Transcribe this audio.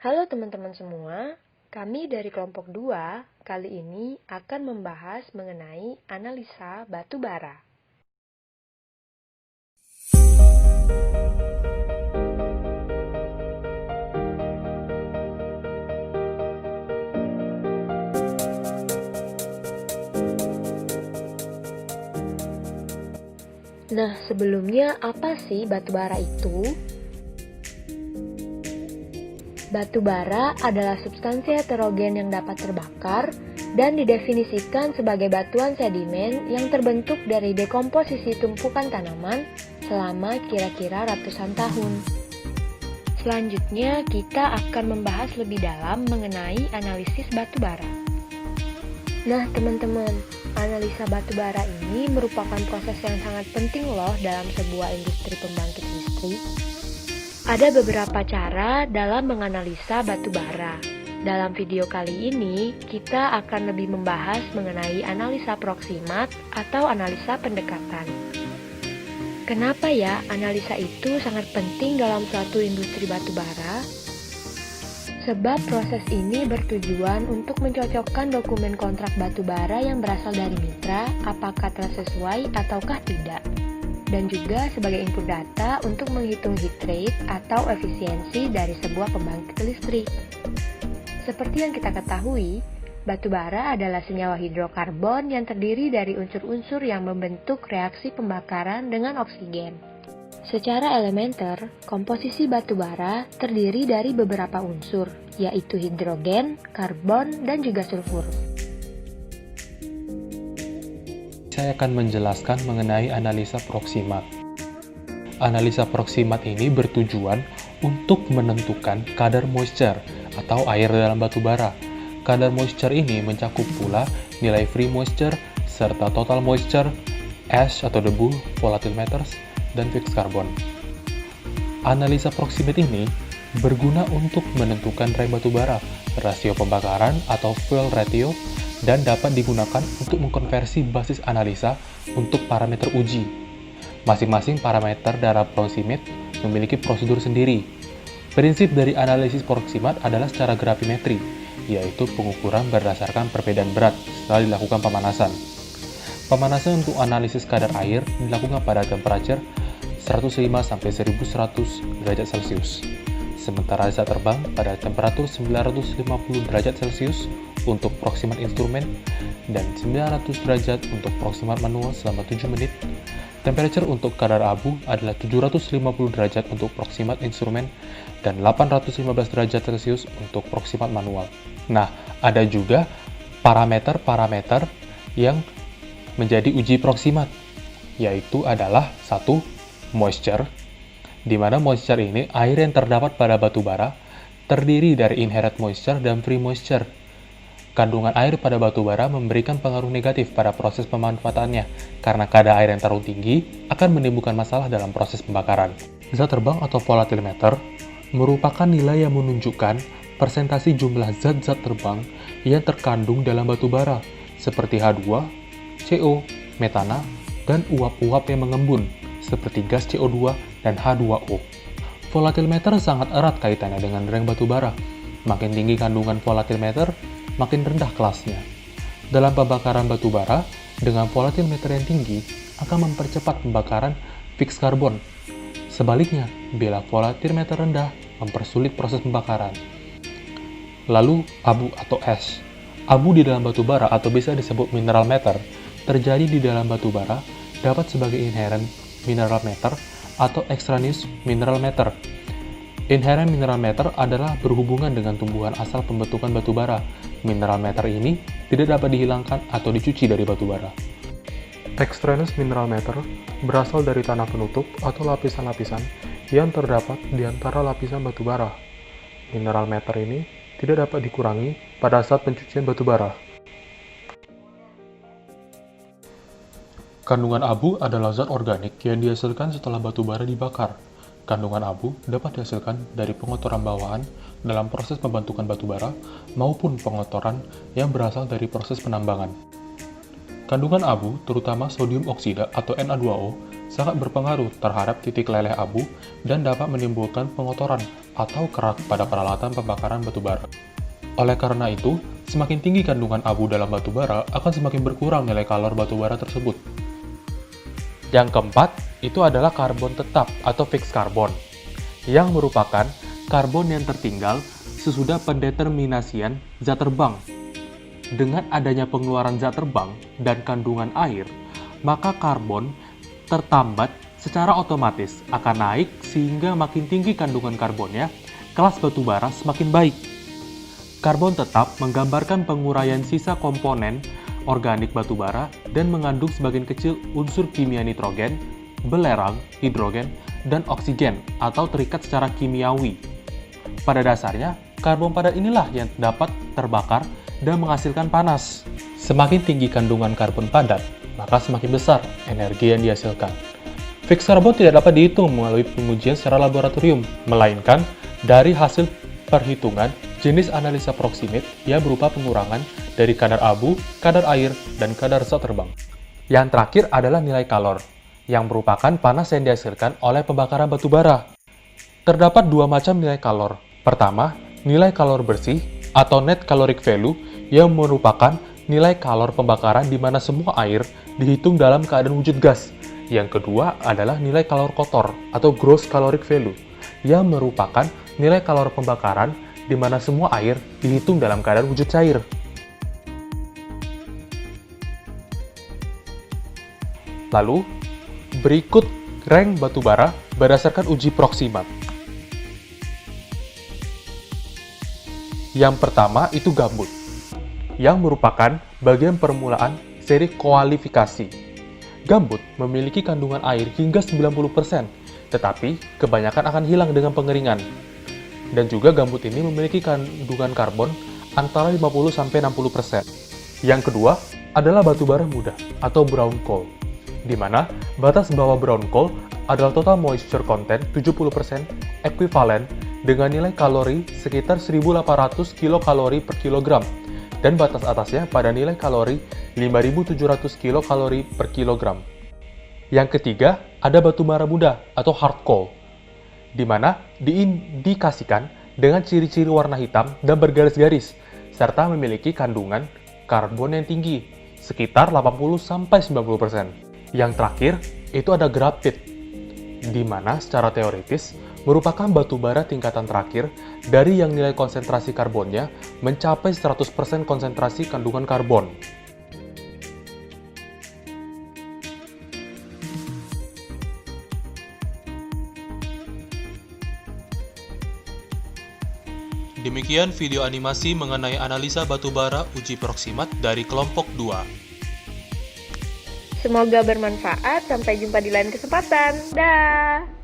Halo teman-teman semua, kami dari kelompok 2 kali ini akan membahas mengenai analisa batu bara. Nah, sebelumnya apa sih batu bara itu? Batu bara adalah substansi heterogen yang dapat terbakar dan didefinisikan sebagai batuan sedimen yang terbentuk dari dekomposisi tumpukan tanaman selama kira-kira ratusan tahun. Selanjutnya, kita akan membahas lebih dalam mengenai analisis batu bara. Nah, teman-teman, analisa batu bara ini merupakan proses yang sangat penting loh dalam sebuah industri pembangkit listrik. Ada beberapa cara dalam menganalisa batu bara. Dalam video kali ini, kita akan lebih membahas mengenai analisa proksimat atau analisa pendekatan. Kenapa ya analisa itu sangat penting dalam suatu industri batu bara? Sebab proses ini bertujuan untuk mencocokkan dokumen kontrak batu bara yang berasal dari mitra apakah telah sesuai ataukah tidak. Dan juga sebagai input data untuk menghitung heat rate atau efisiensi dari sebuah pembangkit listrik. Seperti yang kita ketahui, batu bara adalah senyawa hidrokarbon yang terdiri dari unsur-unsur yang membentuk reaksi pembakaran dengan oksigen. Secara elementer, komposisi batu bara terdiri dari beberapa unsur, yaitu hidrogen, karbon, dan juga sulfur. Saya akan menjelaskan mengenai analisa proksimat. Analisa proksimat ini bertujuan untuk menentukan kadar moisture atau air dalam batu bara. Kadar moisture ini mencakup pula nilai free moisture serta total moisture, ash atau debu, volatile matters, dan fixed carbon. Analisa proksimat ini berguna untuk menentukan rem batu bara, rasio pembakaran atau fuel ratio, dan dapat digunakan untuk mengkonversi basis analisa untuk parameter uji. Masing-masing parameter dalam proksimat memiliki prosedur sendiri. Prinsip dari analisis proksimat adalah secara gravimetri, yaitu pengukuran berdasarkan perbedaan berat setelah dilakukan pemanasan. Pemanasan untuk analisis kadar air dilakukan pada temperature 105-1100 derajat Celcius. Sementara saat terbang pada temperatur 950 derajat Celcius untuk proksimat instrumen dan 900 derajat untuk proksimat manual selama 7 menit. Temperature untuk kadar abu adalah 750 derajat untuk proksimat instrumen dan 815 derajat Celcius untuk proksimat manual. Nah, ada juga parameter-parameter yang menjadi uji proksimat, yaitu adalah 1. Moisture, di mana moisture ini air yang terdapat pada batu bara terdiri dari inherent moisture dan free moisture. Kandungan air pada batu bara memberikan pengaruh negatif pada proses pemanfaatannya karena kadar air yang terlalu tinggi akan menimbulkan masalah dalam proses pembakaran. Zat terbang atau volatimeter merupakan nilai yang menunjukkan persentase jumlah zat-zat terbang yang terkandung dalam batu bara seperti H2, CO, metana, dan uap-uap yang mengembun seperti gas CO2 dan H2O. Volatimeter sangat erat kaitannya dengan reng batu bara. Makin tinggi kandungan volatimeter, makin rendah kelasnya. Dalam pembakaran batu bara, dengan volatimeter yang tinggi akan mempercepat pembakaran fixed carbon. Sebaliknya, bila volatimeter rendah mempersulit proses pembakaran. Lalu, abu atau ash. Abu di dalam batu bara atau bisa disebut mineral matter terjadi di dalam batu bara dapat sebagai inherent mineral matter atau extraneous mineral matter. Inherent mineral matter adalah berhubungan dengan tumbuhan asal pembentukan batu bara. Mineral matter ini tidak dapat dihilangkan atau dicuci dari batu bara. Extraneous mineral matter berasal dari tanah penutup atau lapisan-lapisan yang terdapat di antara lapisan batu bara. Mineral matter ini tidak dapat dikurangi pada saat pencucian batu bara. Kandungan abu adalah zat organik yang dihasilkan setelah batu bara dibakar. Kandungan abu dapat dihasilkan dari pengotoran bawaan dalam proses pembentukan batu bara maupun pengotoran yang berasal dari proses penambangan. Kandungan abu, terutama sodium oksida atau Na2O, sangat berpengaruh terhadap titik leleh abu dan dapat menimbulkan pengotoran atau kerak pada peralatan pembakaran batu bara. Oleh karena itu, semakin tinggi kandungan abu dalam batu bara akan semakin berkurang nilai kalor batu bara tersebut. Yang keempat, itu adalah karbon tetap atau fixed carbon, yang merupakan karbon yang tertinggal sesudah pendeterminasian zat terbang. Dengan adanya pengeluaran zat terbang dan kandungan air, maka karbon tertambat secara otomatis akan naik sehingga makin tinggi kandungan karbonnya, kelas batu bara semakin baik. Karbon tetap menggambarkan penguraian sisa komponen organik batu bara dan mengandung sebagian kecil unsur kimia nitrogen, belerang, hidrogen, dan oksigen atau terikat secara kimiawi. Pada dasarnya, karbon padat inilah yang dapat terbakar dan menghasilkan panas. Semakin tinggi kandungan karbon padat, maka semakin besar energi yang dihasilkan. Fixed carbon tidak dapat dihitung melalui pengujian secara laboratorium, melainkan dari hasil perhitungan jenis analisa proximate yang berupa pengurangan dari kadar abu, kadar air, dan kadar zat terbang. Yang terakhir adalah nilai kalor, yang merupakan panas yang dihasilkan oleh pembakaran batu bara. Terdapat dua macam nilai kalor. Pertama, nilai kalor bersih atau net caloric value yang merupakan nilai kalor pembakaran di mana semua air dihitung dalam keadaan wujud gas. Yang kedua adalah nilai kalor kotor atau gross caloric value yang merupakan nilai kalor pembakaran di mana semua air dihitung dalam keadaan wujud cair. Lalu, berikut rank batu bara berdasarkan uji proximat. Yang pertama itu gambut, yang merupakan bagian permulaan seri kualifikasi. Gambut memiliki kandungan air hingga 90%, tetapi kebanyakan akan hilang dengan pengeringan. Dan juga gambut ini memiliki kandungan karbon antara 50-60%. Yang kedua adalah batu bara muda atau brown coal, di mana batas bawah brown coal adalah total moisture content 70% ekuivalen dengan nilai kalori sekitar 1.800 kilokalori per kilogram, dan batas atasnya pada nilai kalori 5.700 kilokalori per kilogram. Yang ketiga, ada batu bara muda atau hard coal, di mana diindikasikan dengan ciri-ciri warna hitam dan bergaris-garis, serta memiliki kandungan karbon yang tinggi, sekitar 80-90%. Yang terakhir, itu ada grafit, di mana secara teoritis merupakan batu bara tingkatan terakhir dari yang nilai konsentrasi karbonnya mencapai 100% konsentrasi kandungan karbon. Demikian video animasi mengenai analisa batu bara uji proximat dari kelompok 2. Semoga bermanfaat. Sampai jumpa di lain kesempatan. Dah.